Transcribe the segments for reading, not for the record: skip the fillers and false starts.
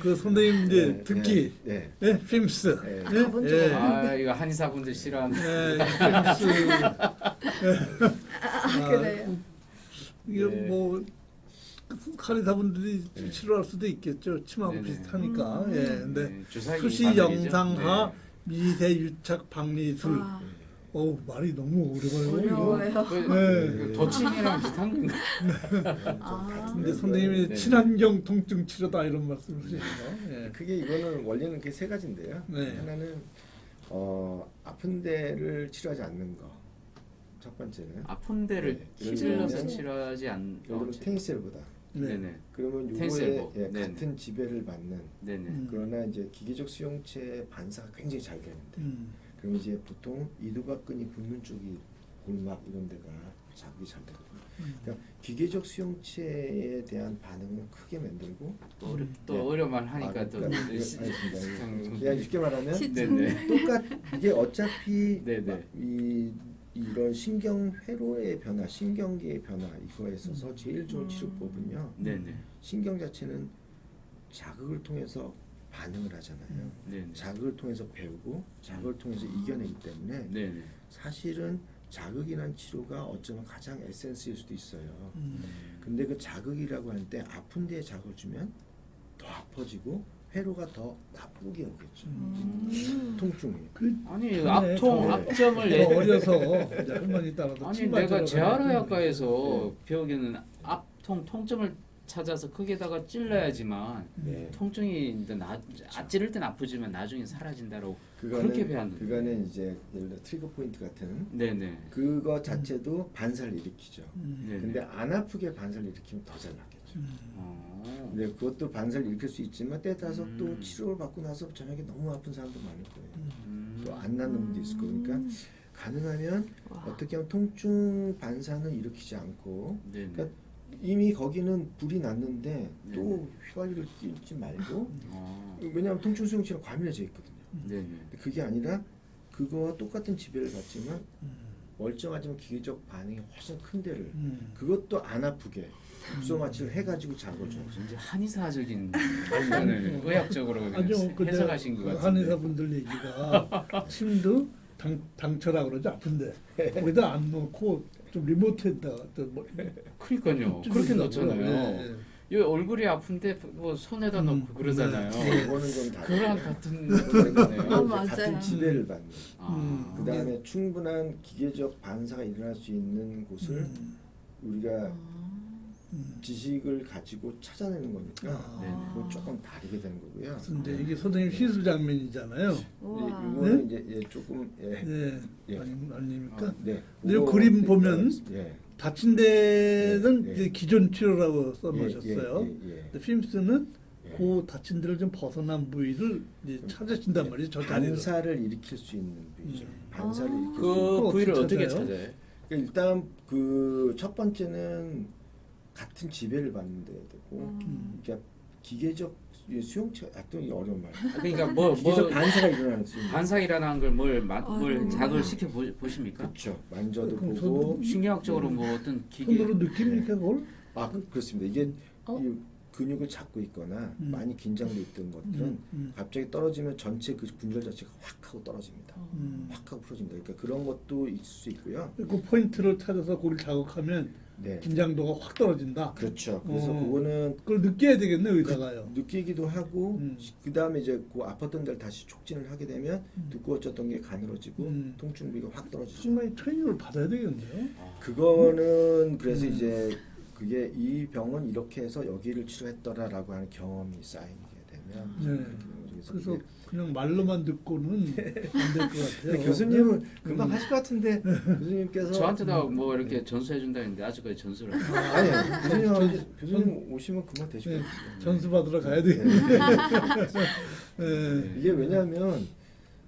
그 선생님 이제 네, 듣기, 네. 예? 핌스, 네. 예? 가본 적은 예. 없는데. 이거 한의사분들 싫어하는. 예, 핌스. 그래요. 이게 네. 뭐 간호사분들이 싫어할 수도 있겠죠. 침하고 네네. 비슷하니까. 예, 근데 네, 주사기 수시 바늘이죠. 영상하 네. 미세 유착 박리술. 와, 어 말이 너무 어려워요. 어려워요. 그 도칭이랑 비슷한 건가? 아. 근데 선생님이 네. 친환경 통증 치료다 이런 말씀을 하시네요. 예. 그게 이거는 원리는 그게 세 가지인데요. 네. 하나는 아픈 데를 치료하지 않는 거. 첫 번째는 아픈 데를 네. 찔러서 예를 치료하지 않. 예를 들면 테니스엘보다. 네. 네네. 그러면 테니스 요거에 엘보. 예, 네네. 같은 지배를 받는 네네. 그러나 이제 기계적 수용체 반사가 굉장히 잘 되는데 그러면 이제 보통 이두박근이 붙는 쪽이 골막 이런 데가 자극이 잘 되거든요. 그러니까 기계적 수용체에 대한 반응은 크게 만들고 또 네. 어려만 하니까 또. 그러니까 알겠습니다. 그냥 쉽게 말하면 네네. 이게 어차피 네네. 이런 신경 회로의 변화, 신경계의 변화 이거에 있어서 제일 좋은 치료법은요. 네네. 신경 자체는 자극을 통해서 반응을 하잖아요. 네네. 자극을 통해서 배우고 자극을 통해서 이겨내기 때문에 네네. 사실은 자극이란 치료가 어쩌면 가장 에센스일 수도 있어요. 근데 그 자극이라고 할 때 아픈 데에 자극을 주면 더 아파지고 회로가 더 나쁘게 오겠죠. 통증이. 아니 그러네, 앞통 저- 앞점을 저 내. 어려서 이제 할머니 따라서 아니 침 맞으러 내가 재활의학과에서 네. 배우기에는 앞통 통점을 찾아서 크게다가 찔러야지만 네. 통증이 이제 찌를 땐 아프지만 나중에 사라진다라고 그렇게 배웠는데. 그거는 이제 예를 들어 트리거 포인트 같은 네네. 그거 자체도 반사를 일으키죠. 네네. 근데 안 아프게 반사를 일으키면 더 잘 낫겠죠. 근데 그것도 반사를 일으킬 수 있지만 때에 따라서 또 치료를 받고 나서 저녁에 너무 아픈 사람도 많을 거예요. 또 안 낫는 분도 있을 거예요. 그러니까 가능하면 어떻게 하면 통증 반사는 일으키지 않고 네네. 그러니까 이미 거기는 불이 났는데 네. 또 휘발유를 끼지 말고 어. 왜냐하면 통증 수용체가 과밀해져 있거든요. 네네. 근데 그게 아니라 그거와 똑같은 지배를 받지만 멀쩡하지만 기계적 반응이 훨씬 큰 데를 그것도 안 아프게 국소 마취를 해가지고 자극을 주는 거죠. 이제 한의사적인 발견을 의학적으로 아주 해석하신 것 같은데. 한의사분들 얘기가 침도 당처라 그러죠 아픈데 거기다 안 넣고 좀 리모트에다가 그러니까요. 좀 그렇게 좀 넣잖아요. 네. 이 얼굴이 아픈데 뭐 손에다 넣고 그러잖아요. 그거는 좀 다르죠. 그거랑 같은 거네요. 아, 맞아요. 같은 지배를 받는. 아. 그 다음에 충분한 기계적 반사가 일어날 수 있는 곳을 우리가 지식을 가지고 찾아내는 거니까 네네. 그건 조금 다르게 되는 거고요. 근데 이게 선생님 시술 장면이잖아요. 우와. 이거는 이제 조금 네, 예. 아닙니까? 네. 근데 그거 그림 네, 보면 예. 다친 데는 예, 예. 이제 기존 치료라고 써놓으셨어요. 예, 예, 예. 근데 핌스는 예. 그 다친 데를 좀 벗어난 부위를 이제 찾으신단 말이죠. 저 자리를. 반사를 일으킬 수 있는 부위죠. 반사를 일으킬 수 그 있는. 부위를 어떻게 어떻게 찾아요? 찾아요? 그러니까 일단 그 첫 번째는 같은 지배를 받는 데 되고 그러니까 기계적 수용체 하여튼 이 어려운 말. 그러니까 뭐 기계적 반사가 일어나는 수 있는. 반사이라는 걸 뭘 아이고. 자극을 시켜 보십니까? 그렇죠. 만져도 그럼 보고. 신경학적으로 뭐 어떤 기계 손으로 느낍니까 그걸? 그렇습니다. 이게 어? 이 근육을 잡고 있거나 많이 긴장돼 있던 것들은 갑자기 떨어지면 전체 그 분열 자체가 확 하고 떨어집니다. 확 하고 풀어집니다. 그러니까 그런 것도 있을 수 있고요. 그 포인트를 찾아서 거기를 자극하면 네. 긴장도가 확 떨어진다. 그렇죠. 그래서 어. 그거는 그걸 느껴야 되겠네 의사가요. 느끼기도 하고 음. 그 다음에 이제 그 아팠던 데를 다시 촉진을 하게 되면 두꺼워졌던 게 가늘어지고 통증 부위가 확 떨어지죠. 정말 트레이닝을 받아야 되겠네요. 그거는 그래서 이제 그게 이 병은 이렇게 해서 여기를 치료했더라라고 하는 경험이 쌓이게 되면 네. 그렇게 되는 거죠. 그래서 그게 그냥 말로만 듣고는 안 될 것 같아요. 근데 교수님은 금방 하실 것 같은데 교수님께서 저한테도 뭐 이렇게 전수해 준다는데 아직까지 전수를 안 해요. 아니 교수님 오시면 금방 되실 네, 것 같아요. 전수 받으러 가야 네. 되겠네. 네. 이게 왜냐하면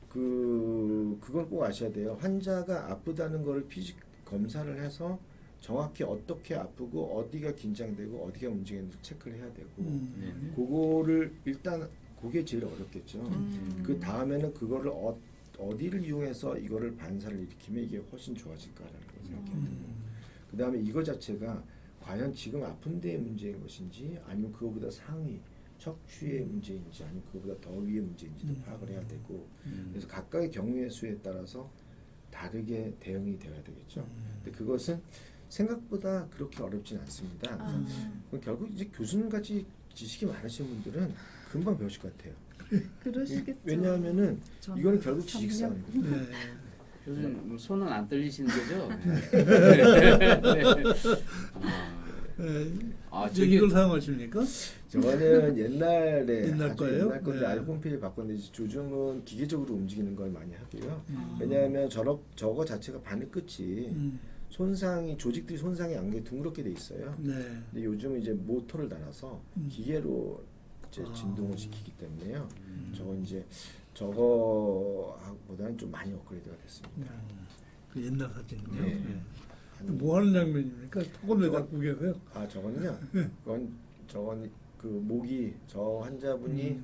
그걸 꼭 아셔야 돼요. 환자가 아프다는 거를 피직 검사를 해서 정확히 어떻게 아프고 어디가 긴장되고 어디가 움직이는지 체크를 해야 되고 네. 그거를 일단 그게 제일 어렵겠죠. 그 다음에는 그거를 어디를 이용해서 이거를 반사를 일으키면 이게 훨씬 좋아질까라는 걸 생각해야 되고 그 다음에 이거 자체가 과연 지금 아픈 데의 문제인 것인지 아니면 그거보다 상위 척추의 문제인지 아니면 그보다 더 위의 문제인지도 파악을 해야 되고 그래서 각각의 경우의 수에 따라서 다르게 대응이 되어야 되겠죠. 근데 그것은 생각보다 그렇게 어렵진 않습니다. 그럼 결국 이제 교수님같이 지식이 많으신 분들은 금방 배우실 것 같아요. 그러시겠죠. 왜냐하면은 저는 이거는 결국 지식 3년. 싸움입니다. 네. 교수님 손은 안 떨리시는 거죠? 아, 이제 저기 이걸 사용하십니까? 저거는 옛날에 옛날 아주 거예요? 옛날 건데 네. 알고 홈페이지 바꿨는데 요즘은 기계적으로 움직이는 걸 많이 하고요. 왜냐하면 저거 자체가 바늘 끝이 손상이 조직들이 손상이 안 게 둥그렇게 돼 있어요. 네. 근데 요즘은 이제 모터를 달아서 기계로 이제 진동을 시키기 때문에요. 저건 이제 저거보다는 좀 많이 업그레이드가 됐습니다. 그 옛날 사진이요. 네. 네. 뭐 하는 장면입니까? 속은 왜 갖고 계세요? 아 저건요. 저건 그 목이 저 환자분이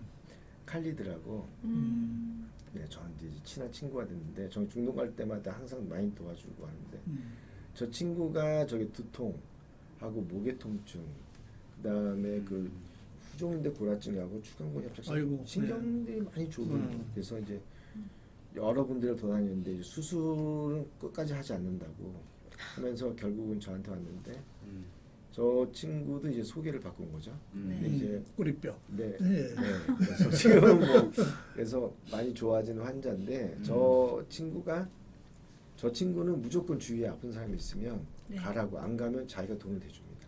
칼리드라고. 네, 저한테 이제 친한 친구가 됐는데 저 중동 갈 때마다 항상 많이 도와주고 하는데 저 친구가 저기 두통하고 목의 통증 그다음에 그 후종인대 골화증하고 추간근 협착증 아이고, 신경들이 많이 좁은 그래서 이제 여러 군데를 돌아다녔는데 이제 수술은 끝까지 하지 않는다고 하면서 결국은 저한테 왔는데 저 친구도 이제 소개를 받고 온 거죠. 근데 이제 꼬리뼈. 네. 네. 네. 그래서 지금 뭐 그래서 많이 좋아지는 환자인데 저 친구는 무조건 주위에 아픈 사람이 있으면 네. 가라고 안 가면 자기가 돈을 대줍니다.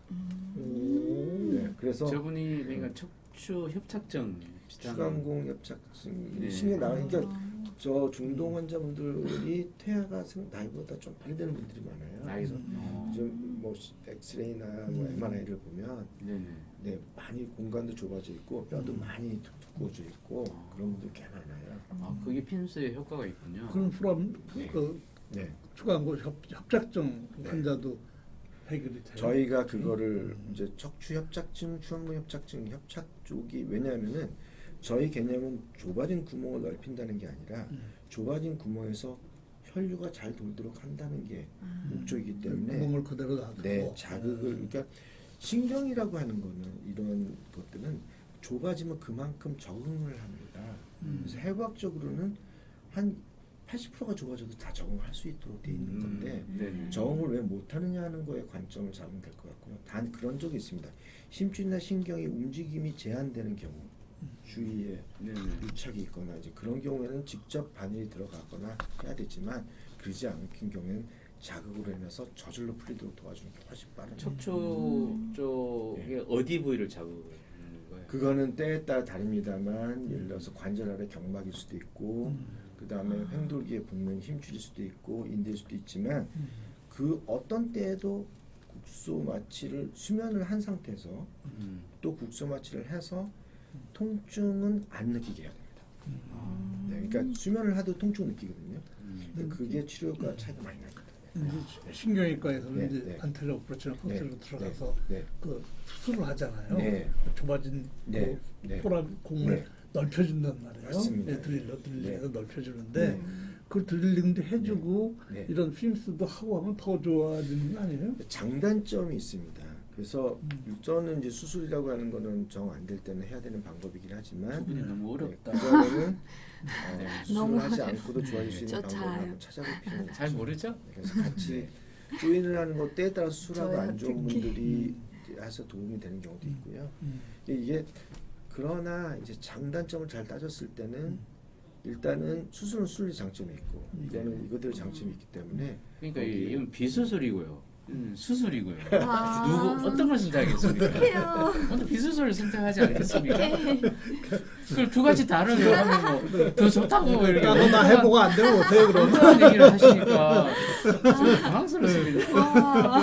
오. 네. 그래서 저분이 그러니까 척추 협착증 비슷한 추간공 협착증 네. 신경 그러니까 저 중동 환자분들이 퇴화가 나이보다 좀 빨리 되는 분들이 많아요. 나이도 지금 뭐 엑스레이나 뭐 MRI를 보면 네네. 네 많이 공간도 좁아져 있고 뼈도 많이 두꺼워져 있고 그런 분들 꽤 많아요. 아 그게 핀스의 효과가 있군요. 그럼 프롬 네. 그 네. 추가한 협착증 환자도 해결이 돼요. 저희가 그거를 이제 척추 협착증, 추간근 협착증 협착 쪽이 왜냐하면은 저희 개념은 좁아진 구멍을 넓힌다는 게 아니라 좁아진 구멍에서 혈류가 잘 돌도록 한다는 게 목적이기 때문에 구멍을 그대로 놔두고. 네, 자극을 그러니까 신경이라고 하는 거는 이런 것들은 좁아지면 그만큼 적응을 합니다. 그래서 해부학적으로는 한 80%가 좁아져도 다 적응할 수 있도록 돼 있는 건데 네네. 적응을 왜 못하느냐 하는 거에 관점을 잡으면 될 것 같고요. 단 그런 적이 있습니다. 심줄이나 신경의 움직임이 제한되는 경우 주위에 네네. 유착이 있거나 이제 그런 경우에는 직접 바늘이 들어가거나 해야 되지만 그러지 않은 경우에는 자극으로 인해서 저절로 풀리도록 도와주는 게 훨씬 빠른 척추 쪽에 어디 부위를 자극을 하는 거예요? 그거는 때에 따라 다릅니다만 예를 들어서 관절 아래 경막일 수도 있고 그 다음에 횡돌기에 붙는 힘줄일 수도 있고 인대일 수도 있지만 그 어떤 때에도 국소 마취를 수면을 한 상태에서 또 국소 마취를 해서 통증은 안 느끼게 해야 됩니다. 네, 그러니까 수면을 하도 통증을 느끼거든요. 근데 그게 치료 효과가 차이가 많이 납니다. 이제 신경외과에서는 네, 이제 네. 안테로 오퍼레이션 코스로 네, 들어가서 네, 그 수술을 하잖아요. 네. 좁아진 네, 그 네. 공을 네. 넓혀준단 말이에요. 맞습니다. 네, 드릴링해서 네. 넓혀주는데 네. 그걸 드릴링도 해주고 네. 이런 핀스도 하고 하면 더 좋아지는 거 아니에요? 장단점이 있습니다. 그래서 저는 이제 수술이라고 하는 거는 정 안 될 때는 해야 되는 방법이긴 하지만 부분이 너무 어렵다. 그거는 너무 수술하지 않고도 좋아질 수 있는 저 방법을 잘. 한번 찾아볼 필요는 잘 있죠. 모르죠? 그래서 같이 조인을 하는 것 때에 따라 수술하고 저야 안 좋은 특히. 분들이 해서 도움이 되는 경우도 있고요. 이게 그러나 이제 장단점을 잘 따졌을 때는 일단은 수술은 수술의 장점이 있고 이거는 이거대로 장점이 있기 때문에 그러니까 거기에 이건 비수술이고요. 수술이고요. 아. 누구 어떤 걸 선택하겠습니까? 어떡해요. 먼저 비수술을 선택하지 않겠습니까? 그걸 두 가지 다르면 뭐더 좋다고 이렇게 나 해보고 안 되면 못해요 그럼. 엉뚱한 얘기를 하시니까 좀 당황스럽습니다. 와.